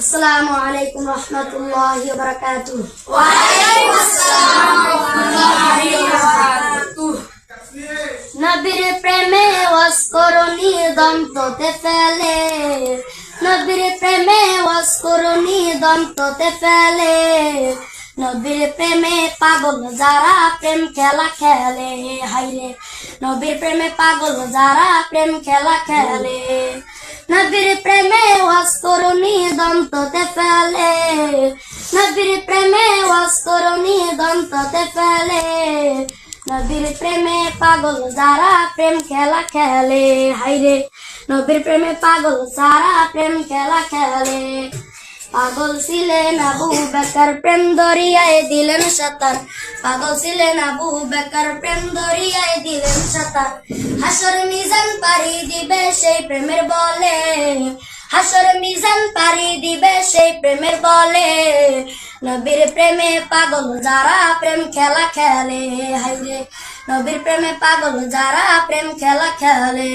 আসসালামু আলাইকুম রহমতুল্লাহি ওয়া বারাকাতুহু। নবীর প্রেমে ওয়াজ করনি দন্ততে ফেলে, নবীর প্রেমে ওয়াজ করনি দন্ততে ফেলে, নবীর প্রেমে পাগল যারা প্রেম খেলা খেলে, হাইরে নবীর প্রেমে পাগল যারা প্রেম খেলা খেলে, নবীর প্রেমে ওয়াজ করনি দন্ততে ফেলে, নবীর প্রেমে ওয়াজ করনি দন্ততে ফেলে, নবীর প্রেমে পাগল যারা প্রেম খেলা খেলে, হাইরে নবীর প্রেমে পাগল যারা প্রেম খেলা খেলে। পাগল ছিলেন আবু বকর প্রেম দরিয়ায় দিলেন সাঁতার, পাগল ছিলেন আবু বকর প্রেম দরিয়ায় দিলেন সাঁতার, হাসর মিজান পাড়ি দিবে সেই প্রেমের বলে, হাসর মিজান পাড়ি দিবে সেই প্রেমের বলে, নবীর প্রেমে পাগল যারা প্রেম খেলা খেলে, হাইরে নবীর প্রেমে পাগল যারা প্রেম খেলা খেলে।